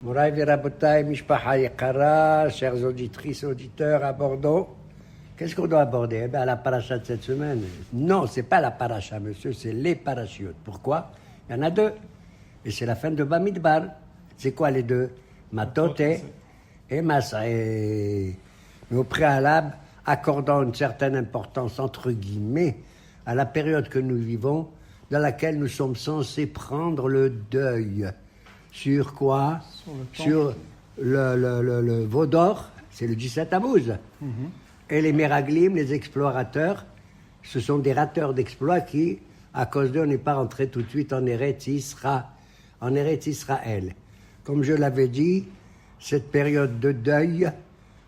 Moraï Verabotaï, Mishpacha Yekara, chères auditrices, auditeurs à Bordeaux. Qu'est-ce qu'on doit aborder? La paracha de cette semaine. Non, c'est pas la paracha, monsieur, c'est les parachutes. Pourquoi? Il y en a deux. Et c'est la fin de Bamidbar. C'est quoi les deux? Matote et Massa. Mais au préalable, accordant une certaine importance, entre guillemets, à la période que nous vivons, dans laquelle nous sommes censés prendre le deuil. Sur quoi? Sur le veau d'or, c'est le 17 Tammuz. Et les Meraglim, les explorateurs, ce sont des rateurs d'exploits qui, à cause d'eux, on n'est pas rentré tout de suite en Eretz Israël. Comme je l'avais dit, cette période de deuil,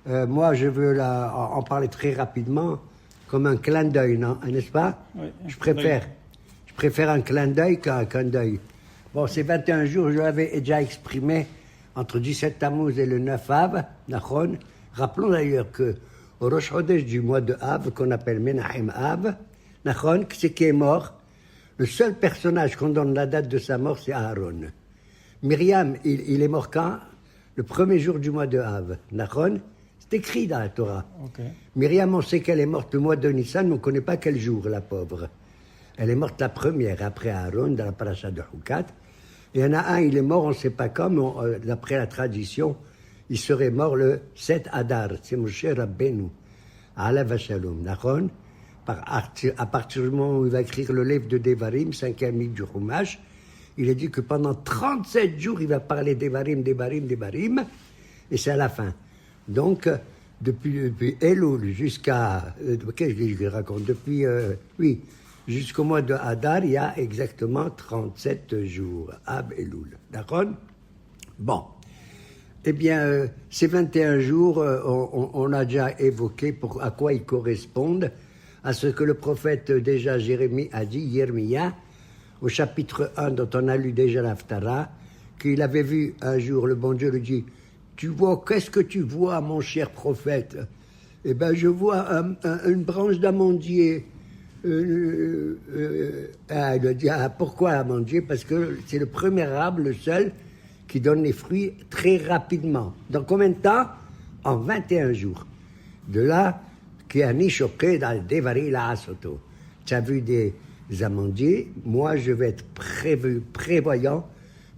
moi je veux en parler très rapidement, comme un clin d'œil, non? N'est-ce pas? Oui, je préfère un clin d'œil qu'un deuil. Bon, ces 21 jours, je l'avais déjà exprimé entre 17 Tammuz et le 9 Av, Nachon. Rappelons d'ailleurs que au Rosh Chodesh du mois de Av, qu'on appelle Menahem Av, Nachon, c'est qui est mort. Le seul personnage qu'on donne la date de sa mort, c'est Aaron. Myriam, il est mort quand? Le premier jour du mois de Av, Nachon. C'est écrit dans la Torah. Okay. Myriam, on sait qu'elle est morte le mois de Nissan, mais on ne connaît pas quel jour, la pauvre. Elle est morte la première, après Aaron, dans la paracha de Hukat. Il y en a un, il est mort, on ne sait pas quand, mais d'après la tradition, il serait mort le 7 Adar. C'est Moshe Rabbeinu, Alav Shalom. Nachon, à partir du moment où il va écrire le livre de Devarim, 5e livre du Chumash, il a dit que pendant 37 jours, il va parler Devarim, et c'est à la fin. Donc, depuis Elul jusqu'à... qu'est-ce que je raconte? Jusqu'au mois de Hadar, il y a exactement 37 jours. Ab Elul. D'accord? Bon. Eh bien, ces 21 jours, on a déjà évoqué à quoi ils correspondent, à ce que le prophète déjà Jérémie a dit, Yermia, au chapitre 1 dont on a lu déjà l'Haftara, qu'il avait vu un jour, le bon Dieu lui dit, qu'est-ce que tu vois, mon cher prophète? Eh bien, je vois une branche d'amandier. Il a dit, pourquoi amandier? Parce que c'est le premier arbre, le seul, qui donne les fruits très rapidement. Dans combien de temps? En 21 jours. De là, qui a nichoqué dans le Devari la Asoto. Tu as vu des amandiers, moi je vais être prévoyant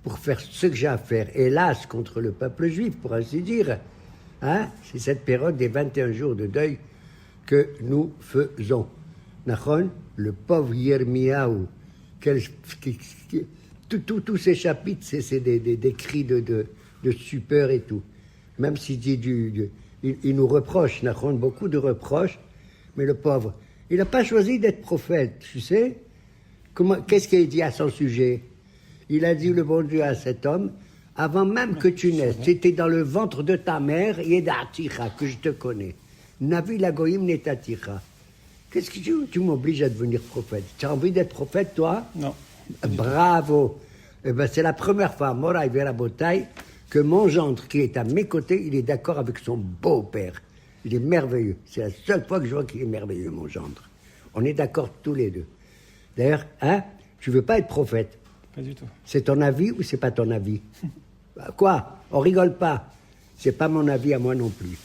pour faire ce que j'ai à faire. Hélas, contre le peuple juif, pour ainsi dire. Hein? C'est cette période des 21 jours de deuil que nous faisons. Nachon, le pauvre Yirmiyahu, tous ces chapitres, c'est des cris de stupeur et tout. Même s'il dit il nous reproche, Nachon, beaucoup de reproches, mais le pauvre, il n'a pas choisi d'être prophète, tu sais. Qu'est-ce qu'il dit à son sujet? Il a dit, le bon Dieu, à cet homme, avant même que tu naisses, tu étais dans le ventre de ta mère, Yedatira, que je te connais. Navi Lagoïm Netatira. Qu'est-ce que tu m'obliges à devenir prophète? Tu as envie d'être prophète, toi? Non. Bravo. Eh ben, c'est la première fois, Moraï Verabotaï, que mon gendre, qui est à mes côtés, il est d'accord avec son beau-père. Il est merveilleux. C'est la seule fois que je vois qu'il est merveilleux, mon gendre. On est d'accord tous les deux. D'ailleurs, tu veux pas être prophète? Pas du tout. C'est ton avis ou c'est pas ton avis? Quoi? On rigole pas. C'est pas mon avis à moi non plus.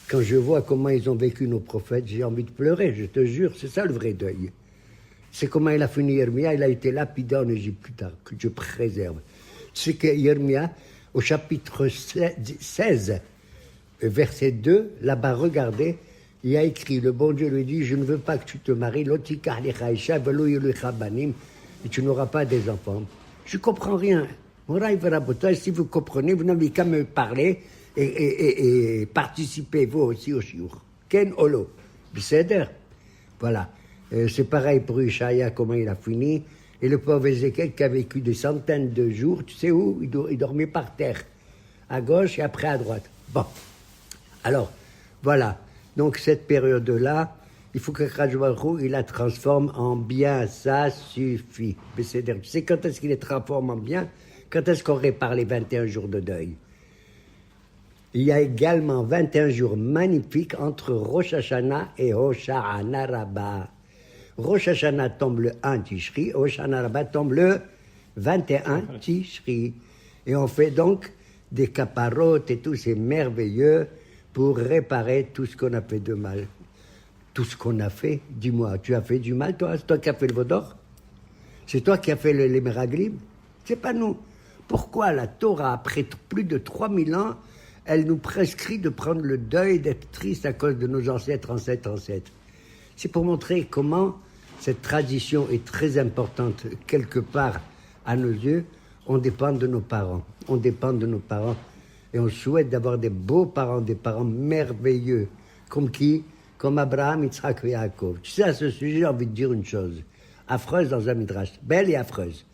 Quand je vois comment ils ont vécu nos prophètes, j'ai envie de pleurer, je te jure, c'est ça le vrai deuil. C'est comment il a fini Yermia, il a été lapidé en Égypte plus tard, que Dieu préserve. C'est que Yermia, au chapitre 16, verset 2, là-bas, regardez, il a écrit, le bon Dieu lui dit, je ne veux pas que tu te maries, et tu n'auras pas des enfants. Je ne comprends rien. Si vous comprenez, vous n'avez qu'à me parler, et participez vous aussi au shiur. Ken Olo. B'seder. Voilà. C'est pareil pour Ishaïa, comment il a fini. Et le pauvre Ézéchiel qui a vécu des centaines de jours, tu sais où? Il dormait par terre. À gauche et après à droite. Bon. Alors, voilà. Donc cette période-là, il faut que Kadosh Baruch Hu, il la transforme en bien. Ça suffit. B'seder. Tu sais quand est-ce qu'il les transforme en bien? Quand est-ce qu'on répare les 21 jours de deuil? Il y a également 21 jours magnifiques entre Rosh Hashanah et Hoshana Rabbah. Rosh Hashanah tombe le 1 Tishri, Hoshana Rabbah tombe le 21 Tishri. Et on fait donc des caparotes et tout, c'est merveilleux pour réparer tout ce qu'on a fait de mal. Tout ce qu'on a fait, dis-moi, tu as fait du mal, toi? C'est toi qui as fait le Vaudor? C'est toi qui as fait les Meraglim? C'est pas nous. Pourquoi la Torah, après plus de 3000 ans, elle nous prescrit de prendre le deuil, d'être triste à cause de nos ancêtres? C'est pour montrer comment cette tradition est très importante, quelque part, à nos yeux. On dépend de nos parents. On dépend de nos parents. Et on souhaite d'avoir des beaux parents, des parents merveilleux. Comme qui? Comme Abraham, Yitzhak et Yaakov. Tu sais, à ce sujet, j'ai envie de dire une chose. Affreuse dans un midrash. Belle et affreuse.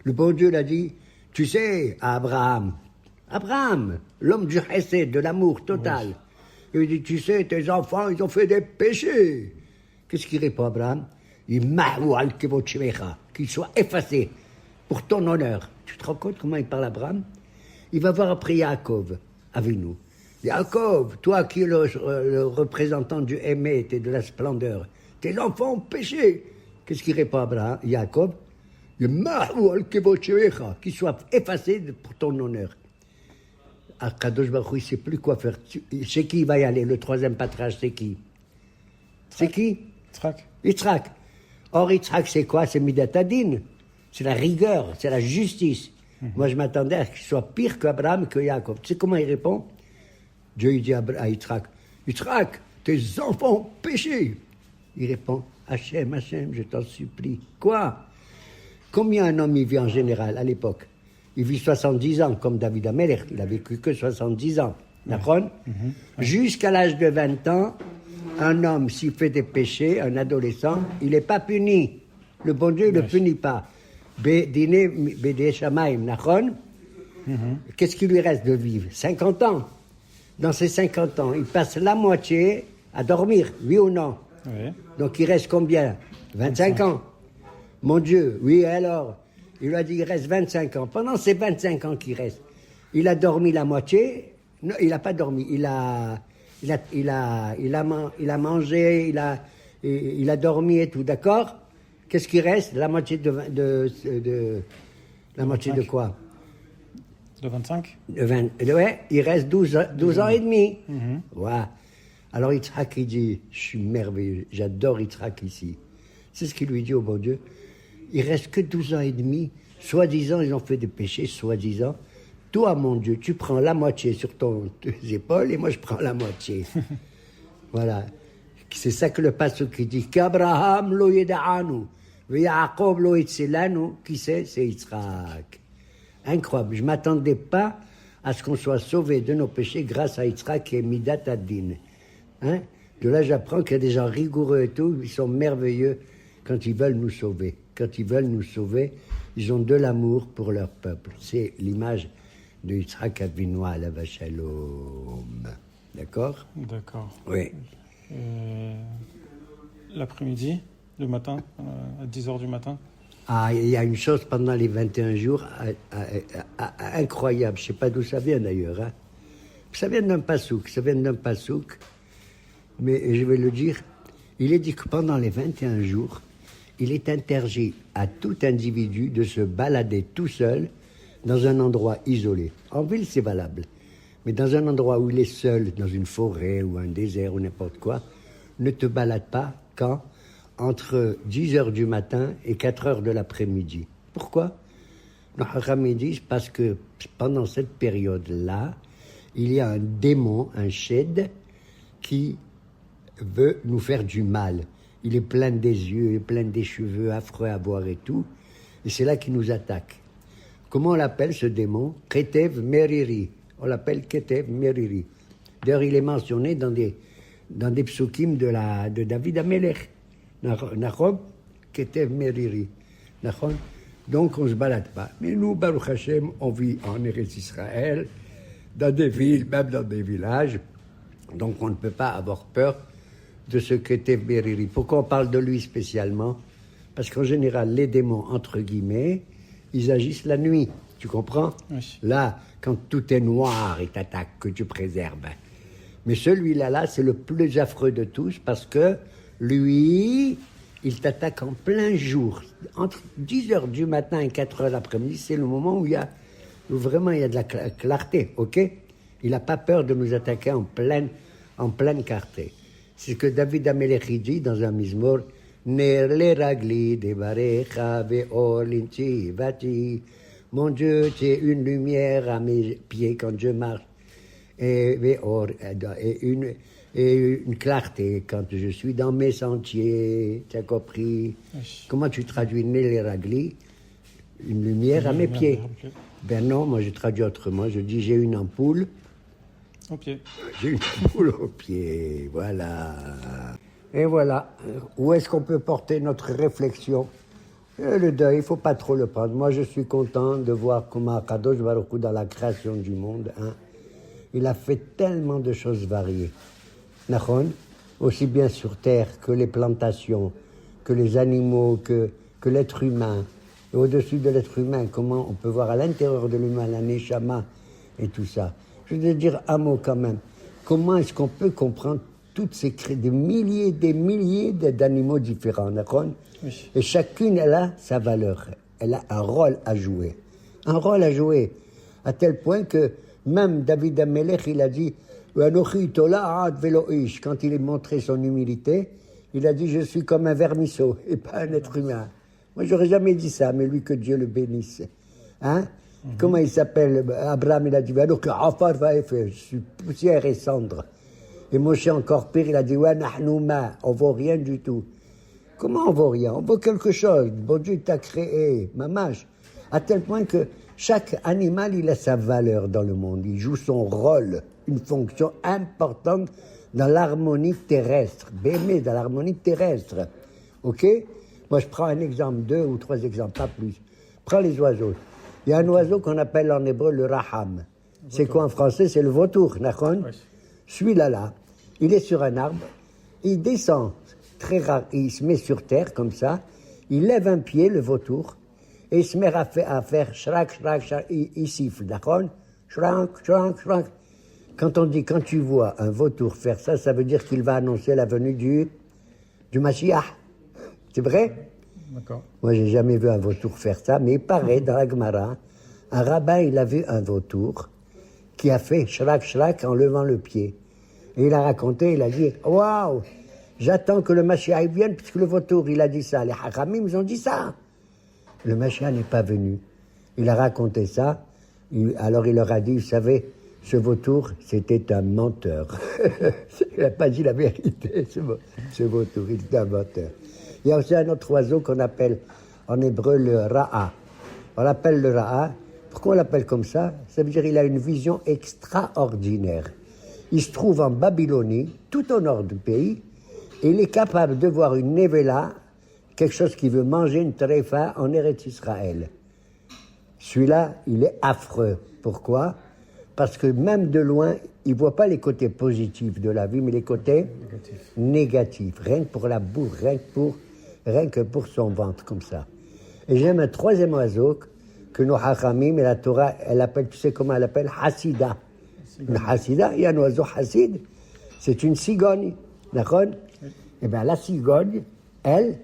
Le bon Dieu l'a dit, tu sais, à Abraham, l'homme du chesed, de l'amour total. Oui. Il dit, tu sais, tes enfants, ils ont fait des péchés. Qu'est-ce qu'il répond, Abraham? Il ma'ou al-kevotchemecha, qu'ils soient effacés pour ton honneur. Tu te rends compte comment il parle, Abraham? Il va voir après Yaakov, avec nous. Yaakov, toi qui es le représentant du Hémet et de la splendeur, tes enfants ont péché. Qu'est-ce qu'il répond, Abraham? Yaakov? Il ma'ou al-kevotchemecha, qu'ils soient effacés pour ton honneur. Akadosh Baruch Hu, il ne sait plus quoi faire. C'est qui va y aller? Le troisième patriarche, c'est qui? C'est qui? Yitzhak. Or, Yitzhak, c'est quoi? C'est Midat Hadin. C'est la rigueur, c'est la justice. Moi, je m'attendais à ce qu'il soit pire qu'Abraham, que Yaakov. Tu sais comment il répond? Dieu, il dit à Yitzhak, Yitzhak, tes enfants ont péché. Il répond, Hachem, je t'en supplie. Quoi? Combien un homme il vit en général à l'époque? Il vit 70 ans, comme David Ameler. Il a vécu que 70 ans. D'accord? Jusqu'à l'âge de 20 ans, un homme, s'il fait des péchés, un adolescent, il n'est pas puni. Le bon Dieu ne le punit pas. Bédé Shamaim, Nachon. Qu'est-ce qu'il lui reste de vivre? 50 ans. Dans ces 50 ans, il passe la moitié à dormir, oui ou non? Oui. Donc il reste combien? 25 ans. Mon Dieu, oui, alors, il lui a dit, il reste 25 ans. Pendant ces 25 ans qu'il reste, il a dormi la moitié. Non, il n'a pas dormi. Il a mangé, il a dormi et tout, d'accord? Qu'est-ce qui reste? La moitié la moitié de quoi? De 25? Ouais, il reste 12 ans et demi. Voilà. Alors Yitzhak, il dit, je suis merveilleux, j'adore Yitzhak ici. C'est ce qu'il lui dit au bon Dieu. Il reste que 12 ans et demi. Soi-disant, ils ont fait des péchés, soi-disant. Toi, mon Dieu, tu prends la moitié sur tes épaules et moi, je prends la moitié. Voilà. C'est ça que le pasuk qui dit qu'Abraham lo yeda'anu, Yaakov lo yitzelanu. Qui c'est? C'est Yitzhak. Incroyable. Je ne m'attendais pas à ce qu'on soit sauvé de nos péchés grâce à Yitzhak et Midat Hadin. Hein? De là, j'apprends qu'il y a des gens rigoureux et tout, ils sont merveilleux quand ils veulent nous sauver. Quand ils veulent nous sauver, ils ont de l'amour pour leur peuple. C'est l'image de Yitzhak Avinu alav shalom. D'accord? D'accord. Oui. L'après-midi, le matin, à 10h du matin? Ah, il y a une chose pendant les 21 jours incroyable. Je ne sais pas d'où ça vient d'ailleurs. Hein. Ça vient d'un pasouk. Mais je vais le dire. Il est dit que pendant les 21 jours, il est interdit à tout individu de se balader tout seul dans un endroit isolé. En ville, c'est valable. Mais dans un endroit où il est seul, dans une forêt ou un désert ou n'importe quoi, ne te balade pas quand entre 10h du matin et 4h de l'après-midi. Pourquoi? Les Hacham disent parce que pendant cette période-là, il y a un démon, un shed, qui veut nous faire du mal. Il est plein des yeux, il est plein des cheveux, affreux à voir et tout. Et c'est là qu'il nous attaque. Comment on l'appelle ce démon? Ketev Meriri. On l'appelle Ketev Meriri. D'ailleurs, il est mentionné dans des psukim de David Amelech. Nachon, Ketev Meriri. Nachon. Donc, on ne se balade pas. Mais nous, Baruch Hashem, on vit en Eretz Israël, dans des villes, même dans des villages. Donc, on ne peut pas avoir peur de ce Ketev Meriri. Pourquoi on parle de lui spécialement? Parce qu'en général, les démons, entre guillemets, ils agissent la nuit. Tu comprends? Oui. Là, quand tout est noir, ils t'attaquent, que tu préserves. Mais celui-là, c'est le plus affreux de tous parce que lui, il t'attaque en plein jour. Entre 10h du matin et 4h l'après-midi, c'est le moment où il y a où vraiment il y a de la clarté, ok? Il n'a pas peur de nous attaquer en pleine clarté. C'est ce que David Amelech dit dans un Mizmor. Ner le ragli de barecha ve'or linti vati. Mon Dieu, tu es une lumière à mes pieds quand je marche. Et ve'or, et une clarté quand je suis dans mes sentiers. Tu as compris? Oui. Comment tu traduis Ner le ragli? Une lumière à mes pieds. Ben non, moi je traduis autrement. Je dis j'ai une ampoule. Au pied. J'ai une ampoule au pied, voilà. Et voilà, où est-ce qu'on peut porter notre réflexion? Le deuil, il ne faut pas trop le prendre. Moi, je suis content de voir comment Kadosh Baruch Hu, dans la création du monde, il a fait tellement de choses variées. Nachon, aussi bien sur terre que les plantations, que les animaux, que l'être humain. Et au-dessus de l'être humain, comment on peut voir à l'intérieur de l'humain la neshama et tout ça. Je vais dire un mot quand même. Comment est-ce qu'on peut comprendre toutes ces des milliers d'animaux différents, d'accord? Oui. Et chacune, elle a sa valeur. Elle a un rôle à jouer. Un rôle à jouer. À tel point que même David Amelech, il a dit, quand il a montré son humilité, il a dit, je suis comme un vermisseau et pas un être humain. Moi, j'aurais jamais dit ça, mais lui, que Dieu le bénisse. Hein? Comment il s'appelle? Abraham, il a dit, je suis poussière et cendre. Et Moshe, encore pire, il a dit, on vaut rien du tout. Comment on vaut rien? On vaut quelque chose. Bon Dieu t'a créé, mamache. À tel point que chaque animal, il a sa valeur dans le monde. Il joue son rôle, une fonction importante dans l'harmonie terrestre. Bémé, dans l'harmonie terrestre. Ok? Moi, je prends un exemple, 2 ou 3 exemples, pas plus. Prends les oiseaux. Il y a un oiseau qu'on appelle en hébreu le raham. C'est quoi en français? C'est le vautour, d'accord? Oui. Celui-là, il est sur un arbre, il descend, très rare, il se met sur terre comme ça, il lève un pied, le vautour, et il se met à faire shrak, il siffle, d'accord? Shrak. Quand tu vois un vautour faire ça, ça veut dire qu'il va annoncer la venue du Mashiach. C'est vrai? D'accord. Moi, j'ai jamais vu un vautour faire ça, mais il paraît, dans la Gemara, un rabbin, il a vu un vautour qui a fait shrak en levant le pied. Et il a raconté, il a dit, waouh, j'attends que le Mashiach vienne, puisque le vautour, il a dit ça. Les Hakamim, ils ont dit ça. Le Mashiach n'est pas venu. Il a raconté ça. Alors il leur a dit, vous savez, ce vautour, c'était un menteur. Il n'a pas dit la vérité, ce vautour, il était un menteur. Il y a aussi un autre oiseau qu'on appelle en hébreu le ra'a. On l'appelle le ra'a. Pourquoi on l'appelle comme ça? Ça veut dire qu'il a une vision extraordinaire. Il se trouve en Babylonie, tout au nord du pays, et il est capable de voir une nevela, quelque chose qui veut manger une tréfa en Eretz Israël. Celui-là, il est affreux. Pourquoi? Parce que même de loin, il ne voit pas les côtés positifs de la vie, mais les côtés négatifs. Rien que pour la boue, rien que pour son ventre, comme ça. Et j'aime un troisième oiseau que nos Hachamim et la Torah, elle appelle, tu sais comment elle appelle? Hassida. Une Hassida, il y a un oiseau Hassid, c'est une cigogne, d'accord? Oui. Eh bien, la cigogne, elle,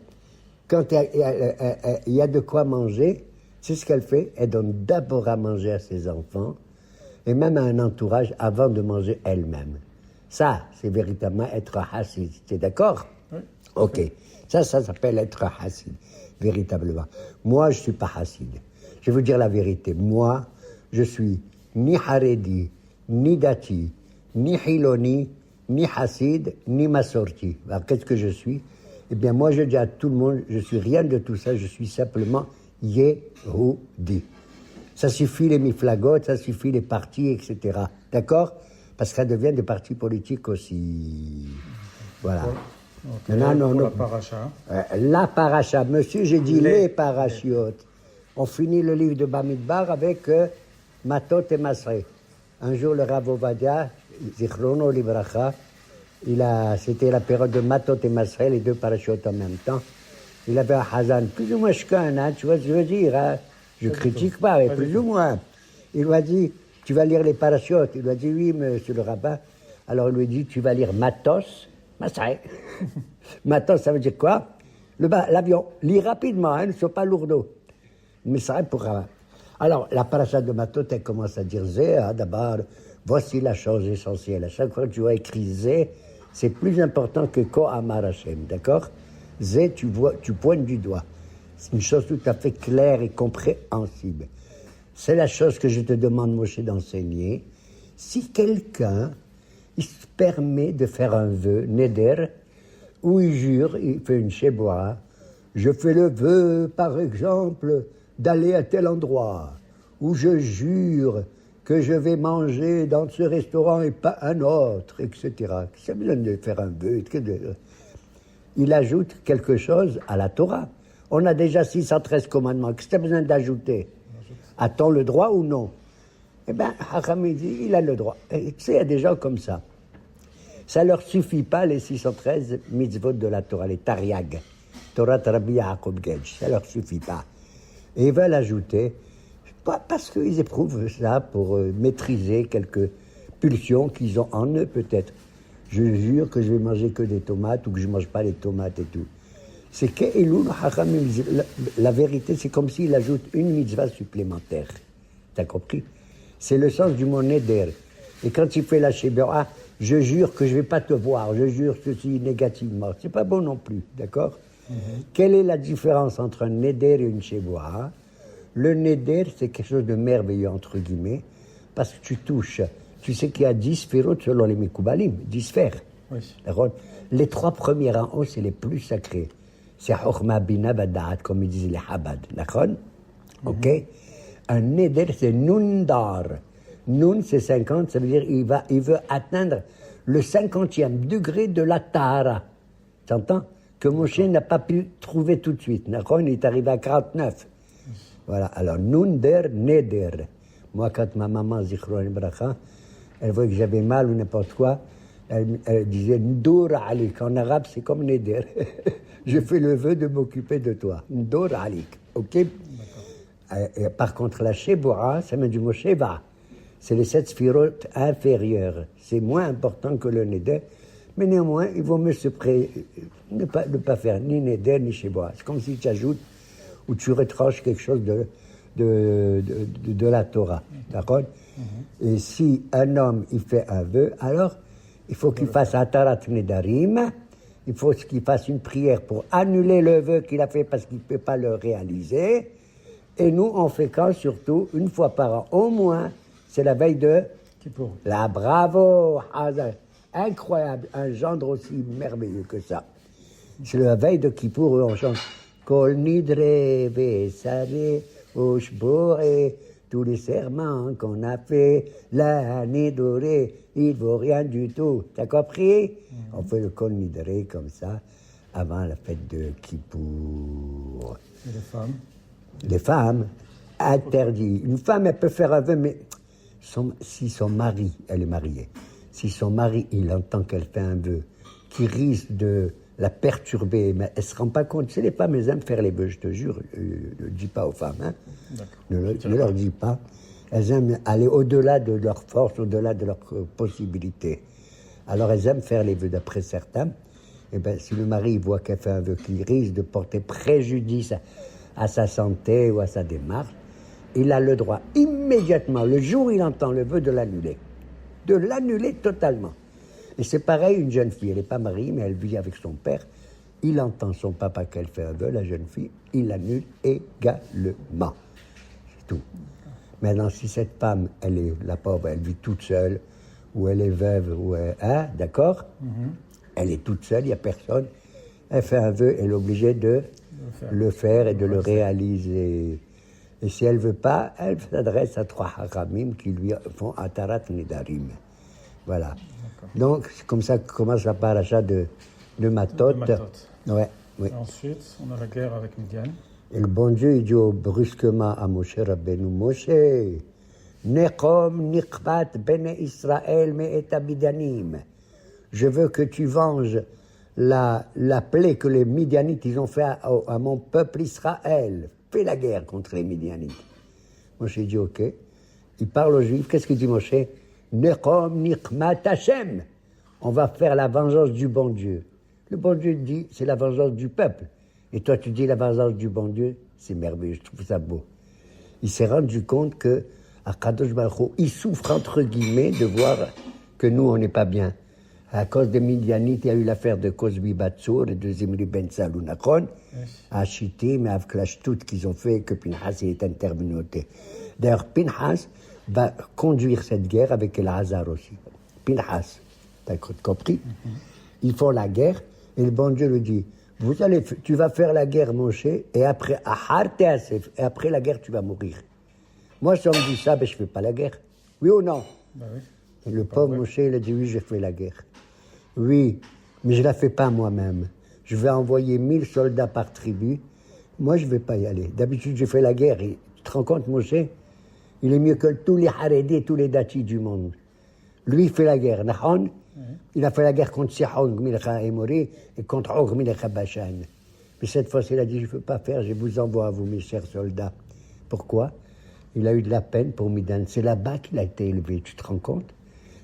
quand il y a de quoi manger, c'est ce qu'elle fait, elle donne d'abord à manger à ses enfants, et même à un entourage avant de manger elle-même. Ça, c'est véritablement être Hassid. Tu es d'accord? Oui. Ok. Ça s'appelle être Hassid, véritablement. Moi, je ne suis pas Hassid. Je vais vous dire la vérité. Moi, je suis ni Haredi, ni Dati, ni Hiloni, ni Hassid, ni Masorti. Alors, qu'est-ce que je suis? Eh bien, moi, je dis à tout le monde, je suis rien de tout ça, je suis simplement Yehudi. Ça suffit les miflagot, ça suffit les partis, etc. D'accord? Parce que ça devient des partis politiques aussi. Voilà. Okay. Non. La paracha. La paracha. Monsieur, j'ai dit les parachiotes. On finit le livre de Bamidbar avec Matot et Masré. Un jour, le Rav Ovadia, Zichrono Libracha, c'était la période de Matot et Masré, les deux parachiotes en même temps. Il avait un Hazan plus ou moins chacun, hein, tu vois ce que je veux dire, hein? Je ne critique pas, mais plus ou moins. Il lui a dit, tu vas lire les parachutes. Il lui a dit, oui, monsieur le rabbin. Alors il lui a dit, tu vas lire Matos, Masré. Matos, ça veut dire quoi? L'avion. Lis rapidement, hein, ne sois pas lourdeau. Mais ça pour rabbin. Alors, la paracha de Matot, elle commence à dire Zé, d'abord, voici la chose essentielle. À chaque fois que tu vois écrit Zé, c'est plus important que Ko Amar Hashem, d'accord? Zé, tu pointes du doigt. C'est une chose tout à fait claire et compréhensible. C'est la chose que je te demande, Moshe, d'enseigner. Si quelqu'un, il se permet de faire un vœu, Neder, où il jure, il fait une sheboa, je fais le vœu, par exemple, d'aller à tel endroit, où je jure que je vais manger dans ce restaurant et pas un autre, etc. Ça besoin de faire un vœu. Il ajoute quelque chose à la Torah. On a déjà 613 commandements. Qu'est-ce que tu as besoin d'ajouter? A-t-on le droit ou non? Eh bien, Hacham dit, il a le droit. Et tu sais, il y a des gens comme ça. Ça ne leur suffit pas, les 613 mitzvot de la Torah, les Tariag. Torah Rabbi Yaakov Gedge, ça ne leur suffit pas. Et ils veulent ajouter, pas parce qu'ils éprouvent ça pour maîtriser quelques pulsions qu'ils ont en eux peut-être. Je jure que je vais manger que des tomates ou que je ne mange pas les tomates et tout. C'est que la vérité, c'est comme s'il ajoute une mitzvah supplémentaire. T'as compris? C'est le sens du mot neder. Et quand il fait la shébera, je jure que je ne vais pas te voir, je jure ceci négativement. C'est pas bon non plus, d'accord? Quelle est la différence entre un neder et une shébera? Le neder, c'est quelque chose de merveilleux, entre guillemets, parce que tu touches. Tu sais qu'il y a 10 sphérotes selon les Mekoubalim, 10 sphères. Oui. Les 3 premières en haut, c'est les plus sacrés. C'est Chokhmah, Bina, Da'at, comme ils disent les Chabad. D'accord? Ok? Un neder, c'est Nundar. Nun, c'est 50, ça veut dire il veut atteindre le 50e degré de la Tahara. Tu entends? Que Moshe n'a pas pu trouver tout de suite. D'accord? Il est arrivé à 49. Voilà. Alors, Nunder, Neder. Moi, quand ma maman, Zichron Bracha, elle voyait que j'avais mal ou n'importe quoi, elle disait Ndour Alik. En arabe, c'est comme Neder. Je fais le vœu de m'occuper de toi. Ndour Alik. OK? Par contre, la Sheboura, ça vient du mot Sheva. C'est les 7 sphirotes inférieures. C'est moins important que le Neder. Mais néanmoins, il vaut mieux ne pas faire ni Neder ni Sheboura. C'est comme si tu ajoutes ou tu retranches quelque chose de la Torah. D'accord? Et si un homme il fait un vœu, alors il faut qu'il fasse Atarat Nedarim, il faut qu'il fasse une prière pour annuler le vœu qu'il a fait parce qu'il ne peut pas le réaliser. Et nous, on fait quand surtout, une fois par an, au moins, c'est la veille de Kippour. La bravo, incroyable, un gendre aussi merveilleux que ça. C'est la veille de Kippour où on chante Kol Nidre Vesare Oshbore, tous les serments qu'on a fait, l'année dorée, il ne vaut rien du tout. T'as compris? On fait le Kol Nidre comme ça, avant la fête de Kippour. Et les femmes? Les femmes, interdit. Une femme, elle peut faire un vœu, mais si son mari, elle est mariée, si son mari, il entend qu'elle fait un vœu qui risque de la perturber, mais elle ne se rend pas compte. Tu sais, les femmes, elles aiment faire les vœux, je te jure. Ne le dis pas aux femmes, hein. Ne leur dis pas. Elles aiment aller au-delà de leur force, au-delà de leurs possibilités. Alors, elles aiment faire les vœux d'après certains. Et bien, si le mari voit qu'elle fait un vœu qui risque de porter préjudice à sa santé ou à sa démarche, il a le droit, immédiatement, le jour où il entend le vœu, de l'annuler. De l'annuler totalement. Et c'est pareil, une jeune fille, elle n'est pas mariée, mais elle vit avec son père. Il entend son papa qu'elle fait un vœu, la jeune fille, il l'annule également. C'est tout. Maintenant, si cette femme, elle est, la pauvre, elle vit toute seule, ou elle est veuve, ou elle, hein, d'accord? Elle est toute seule, il n'y a personne. Elle fait un vœu, elle est obligée de le faire et de le réaliser. Et si elle ne veut pas, elle s'adresse à 3 haramim qui lui font Atarat Nedarim. Voilà. Donc, c'est comme ça que commence la paracha de Matot. Ouais, oui. Et ensuite, on a la guerre avec Midian. Et le bon Dieu, il dit brusquement à Moshe Rabbeinu, Moshe, Nekom Nikbat Bene Israël Me et Midianim. Je veux que tu venges la plaie que les Midianites ils ont fait à mon peuple Israël. Fais la guerre contre les Midianites. Moshe dit ok. Il parle aux Juifs. Qu'est-ce qu'il dit Moshe? Nekom Nikmat Hashem. On va faire la vengeance du bon Dieu. Le bon Dieu dit c'est la vengeance du peuple. Et toi tu dis la vengeance du bon Dieu. C'est merveilleux, je trouve ça beau. il s'est rendu compte que Akadosh Baruch Hu, il souffre entre guillemets de voir que nous, on n'est pas bien. À cause des Midianites, il y a eu l'affaire de Cosbi Batsour et de Zimri Ben Salou Nachon, à Chittim et à Avklashtout qu'ils ont fait, que Pinhas est intervenu. D'ailleurs, Pinhas va conduire cette guerre avec El-Hazar aussi. Pinhas, t'as compris? Ils font la guerre et le bon Dieu lui dit, tu vas faire la guerre, Moshe, et après, et après la guerre, tu vas mourir. Moi, si on me dit ça, ben, je ne fais pas la guerre. Oui ou non? Bah oui. Et le pauvre Moshe, il a dit, oui, je fais la guerre. Oui, mais je ne la fais pas moi-même. Je vais envoyer 1000 soldats par tribu. Moi, je ne vais pas y aller. D'habitude, je fais la guerre. Et, tu te rends compte, Moshe? Il est mieux que tous les Harédis et tous les Datis du monde. Lui, il fait la guerre. Nahon, il a fait la guerre contre Sihon, Milcha Emori, et contre Og, Milcha Bashan. Mais cette fois-ci, il a dit, je ne veux pas faire, je vous envoie à vous, mes chers soldats. Pourquoi? Il a eu de la peine pour Midian. C'est là-bas qu'il a été élevé, tu te rends compte?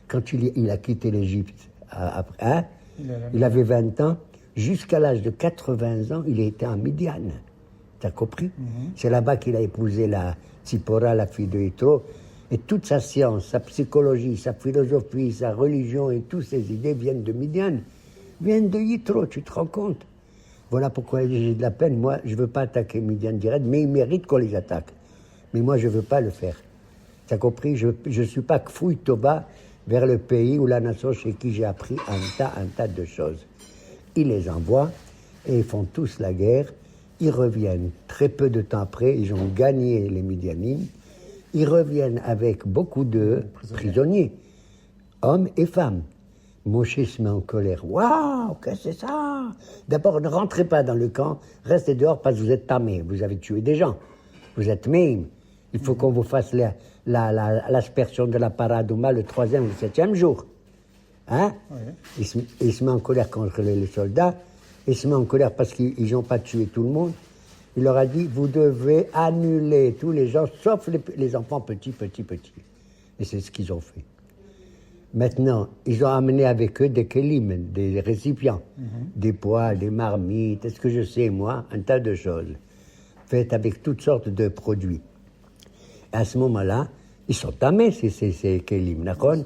Quand il a quitté l'Égypte, il avait 20 ans, jusqu'à l'âge de 80 ans, il était en Midian. Tu as compris? C'est là-bas qu'il a épousé la Tzipora, la fille de Yitro, et toute sa science, sa psychologie, sa philosophie, sa religion et toutes ses idées viennent de Midian, viennent de Yitro, tu te rends compte? Voilà pourquoi j'ai de la peine. Moi, je ne veux pas attaquer Midian direct, mais il mérite qu'on les attaque. Mais moi, je ne veux pas le faire. Tu as compris? Je ne suis pas Kfouy Toba vers le pays ou la nation chez qui j'ai appris un tas de choses. Ils les envoient et ils font tous la guerre. Ils reviennent très peu de temps après. Ils ont gagné les Midianim. Ils reviennent avec beaucoup de prisonniers, hommes et femmes. Moshe se met en colère. Waouh, qu'est-ce que c'est ça? D'abord, ne rentrez pas dans le camp. Restez dehors parce que vous êtes tamés. Vous avez tué des gens. Vous êtes mime. Il faut qu'on vous fasse l'aspersion de la paradouma le 3e ou le 7e jour. Hein? Oui. Il se met en colère contre les soldats. Il se met en colère parce qu'ils n'ont pas tué tout le monde. Il leur a dit, vous devez annuler tous les gens, sauf les enfants petits. Et c'est ce qu'ils ont fait. Maintenant, ils ont amené avec eux des kélim, des récipients, des poêles, des marmites, est-ce que je sais, moi, un tas de choses, faites avec toutes sortes de produits. Et à ce moment-là, ils sont tamés, ces kélim, d'accord?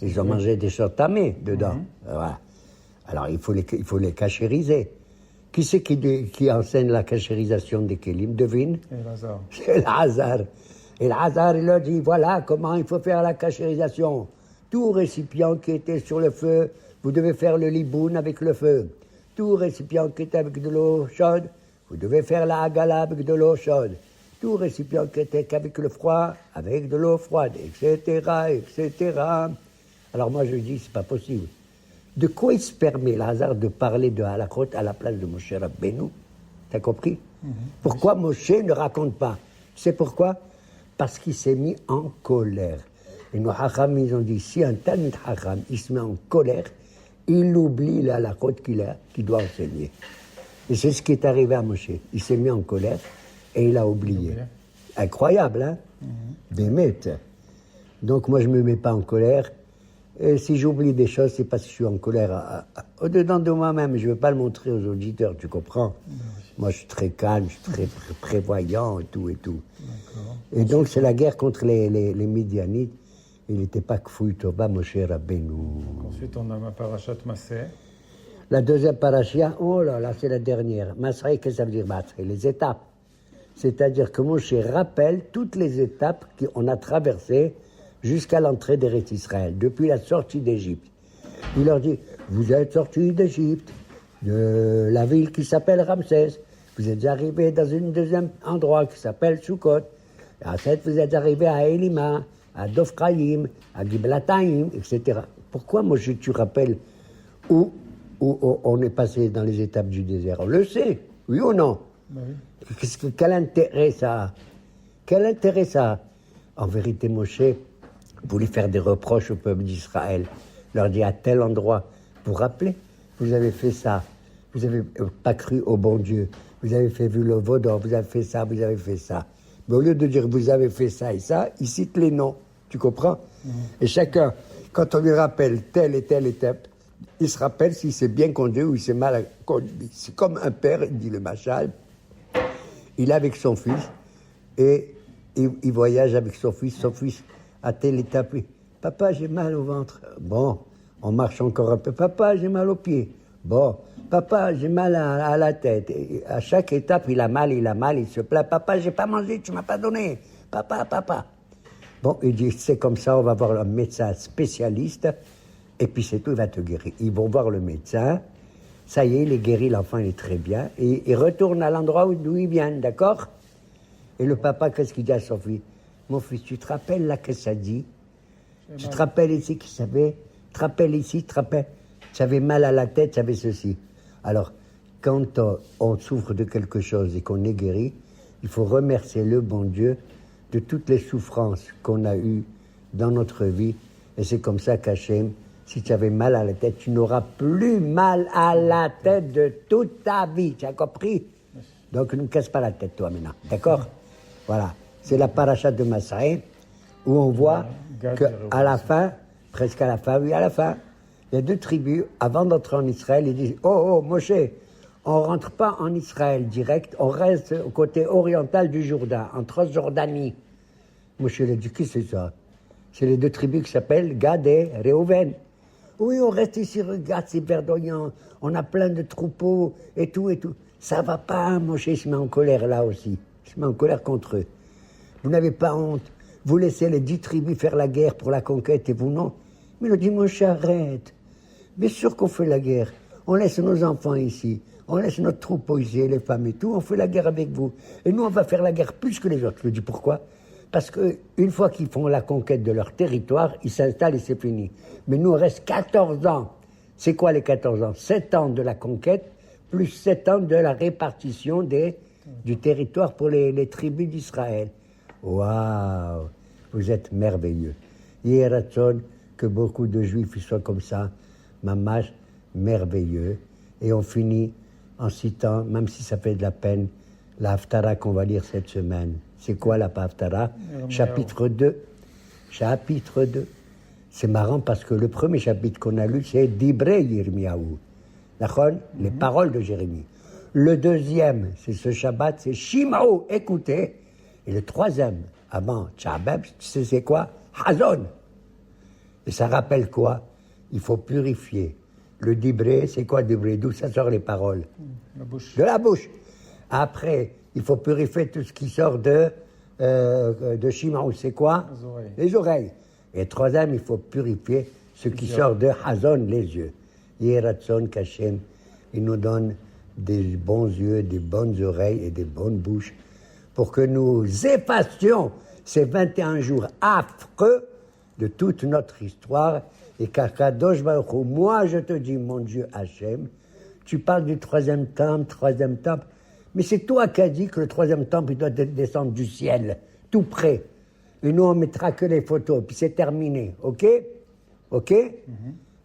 Ils ont mangé des choses tamées dedans. Voilà. Alors, il faut les cachériser. Qui c'est qui enseigne la cachérisation des kélim? Devine? C'est El-Hazar. El-Hazar, il leur dit, voilà comment il faut faire la cachérisation. Tout récipient qui était sur le feu, vous devez faire le liboun avec le feu. Tout récipient qui était avec de l'eau chaude, vous devez faire la hagala avec de l'eau chaude. Tout récipient qui était qu'avec le froid, avec de l'eau froide, etc. Alors moi je dis, c'est pas possible. De quoi il se permet, Lazare, de parler de Halakot à la place de Moshe Rabbeinu? T'as compris? Pourquoi Moshe ne raconte pas? C'est pourquoi? Parce qu'il s'est mis en colère. Et nos Hacham, ils ont dit, si un Talmid Hacham, il se met en colère, il oublie la Halakot qu'il doit enseigner. Et c'est ce qui est arrivé à Moshe. Il s'est mis en colère et il a oublié. Incroyable, hein? Bémet. Donc moi, je ne me mets pas en colère. Et si j'oublie des choses, c'est parce que je suis en colère au-dedans de moi-même. Je ne veux pas le montrer aux auditeurs, tu comprends? Moi, je suis très calme, je suis très prévoyant et tout. Et donc, c'est la guerre contre les Midianites. Il n'était pas Kfouy Toba, Moshe Rabbeinu. Ensuite, on a ma parachat Massé. La deuxième parachia, oh là là, c'est la dernière. Masrei, qu'est-ce que ça veut dire, Masrei? Les étapes. C'est-à-dire que Moshe rappelle toutes les étapes qu'on a traversées jusqu'à l'entrée d'Eretz Israël, depuis la sortie d'Égypte. Il leur dit, vous êtes sortis d'Égypte, de la ville qui s'appelle Ramsès, vous êtes arrivés dans un deuxième endroit qui s'appelle Sukkot, ensuite vous êtes arrivés à Elima, à Dovchaim, à Giblataim, etc. Pourquoi, Moshe, tu rappelles où on est passé dans les étapes du désert? On le sait, oui ou non? Oui. Quel intérêt ça a? Quel intérêt ça a? En vérité, Moshe voulait faire des reproches au peuple d'Israël. Leur dit à tel endroit, vous vous rappelez, vous avez fait ça, vous n'avez pas cru au bon Dieu, vous avez fait vu le vaudor, vous avez fait ça, vous avez fait ça. Mais au lieu de dire vous avez fait ça et ça, il cite les noms, tu comprends? Et chacun, quand on lui rappelle telle et telle étape, il se rappelle s'il s'est bien conduit ou il s'est mal conduit. C'est comme un père, dit le Machal, il est avec son fils et il voyage avec son fils à telle étape. Papa, j'ai mal au ventre. Bon, on marche encore un peu. Papa, j'ai mal aux pieds. Bon, papa, j'ai mal à la tête. Et à chaque étape, il a mal, il se plaint. Papa, j'ai pas mangé, tu m'as pas donné. Papa. Bon, il dit, c'est comme ça, on va voir un médecin spécialiste, et puis c'est tout, il va te guérir. Ils vont voir le médecin, ça y est, il est guéri, l'enfant il est très bien, et il retourne à l'endroit d'où il vient, d'accord? Et le papa, qu'est-ce qu'il dit à son fils? Mon fils, tu te rappelles là que ça dit? Tu te rappelles ici qu'il savait? Tu te rappelles ici, tu avais mal à la tête, tu avais ceci. Alors, quand on souffre de quelque chose et qu'on est guéri, il faut remercier le bon Dieu de toutes les souffrances qu'on a eues dans notre vie. Et c'est comme ça qu'Hachem, si tu avais mal à la tête, tu n'auras plus mal à la tête de toute ta vie. Tu as compris? Donc ne me casse pas la tête, toi, maintenant. D'accord? Voilà. C'est la paracha de Massaï, où on voit qu'à la fin, presque à la fin, oui, à la fin, il y a deux tribus, avant d'entrer en Israël, ils disent, oh, Moshe, on ne rentre pas en Israël direct, on reste au côté oriental du Jourdain, en Transjordanie. Moshe a dit, qui c'est ça? C'est les deux tribus qui s'appellent Gad et Réhouven. Oui, on reste ici, regarde, c'est verdoyant, on a plein de troupeaux et tout. Ça va pas, Moshe se met en colère là aussi. Il se met en colère contre eux. Vous n'avez pas honte. Vous laissez les 10 tribus faire la guerre pour la conquête et vous non. Mais il a dit, Moshe, arrête. Bien sûr qu'on fait la guerre. On laisse nos enfants ici. On laisse notre troupeau ici, les femmes et tout. On fait la guerre avec vous. Et nous, on va faire la guerre plus que les autres. Je lui dis pourquoi? Parce qu'une fois qu'ils font la conquête de leur territoire, ils s'installent et c'est fini. Mais nous, on reste 14 ans. C'est quoi les 14 ans? 7 ans de la conquête, plus 7 ans de la répartition du territoire pour les tribus d'Israël. Waouh! Vous êtes merveilleux. Yératson, que beaucoup de Juifs soient comme ça, mamash, merveilleux. Et on finit en citant, même si ça fait de la peine, la Haftara qu'on va lire cette semaine. C'est quoi la Haftara? Chapitre 2. Chapitre 2. C'est marrant parce que le premier chapitre qu'on a lu, c'est Dibrei Yirmiyahu. D'accord? Les paroles de Jérémie. Le deuxième, c'est ce Shabbat, c'est Shimao, écoutez. Et le troisième, avant Tchabeb, tu sais c'est quoi? Hazon. Et ça rappelle quoi? Il faut purifier. Le Dibrei, c'est quoi Dibrei? D'où ça sort les paroles? La bouche. De la bouche. Après, il faut purifier tout ce qui sort de Shimao, c'est quoi? Les oreilles. Les oreilles. Et troisième, il faut purifier ce qui sort de Hazon, les yeux. Yératson Kachem, il nous donne des bons yeux, des bonnes oreilles et des bonnes bouches pour que nous effacions ces 21 jours affreux de toute notre histoire. Et qu'Akadosh Baruch Hu, moi je te dis, mon Dieu Hachem, tu parles du troisième temple, mais c'est toi qui as dit que le troisième temple il doit descendre du ciel, tout près. Et nous on mettra que les photos, puis c'est terminé, ok? Ok?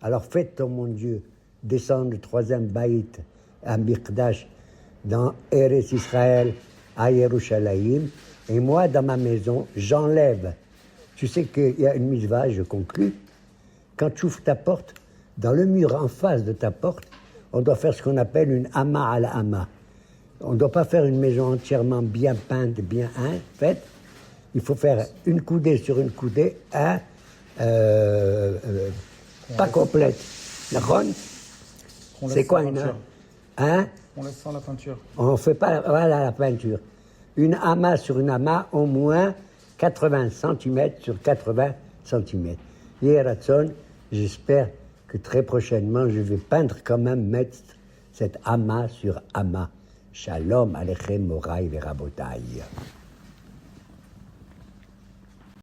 Alors faites, mon Dieu, descendre le troisième baït à Mikdash dans Eretz Israël, à Yerushalayim, et moi dans ma maison, j'enlève. Tu sais qu'il y a une mitzvah, je conclus. Quand tu ouvres ta porte, dans le mur en face de ta porte, on doit faire ce qu'on appelle une hama à la hama. On ne doit pas faire une maison entièrement bien peinte, bien faite. Il faut faire une coudée sur une coudée, pas complète. D'accord? C'est quoi une hein? On laisse sans la peinture. On ne fait pas la peinture. Une hama sur une hama, au moins 80 cm sur 80 cm. Yératson, j'espère que très prochainement, je vais peindre quand même, mettre cette hama sur hama. Shalom Alechem Moraï Verabotaï.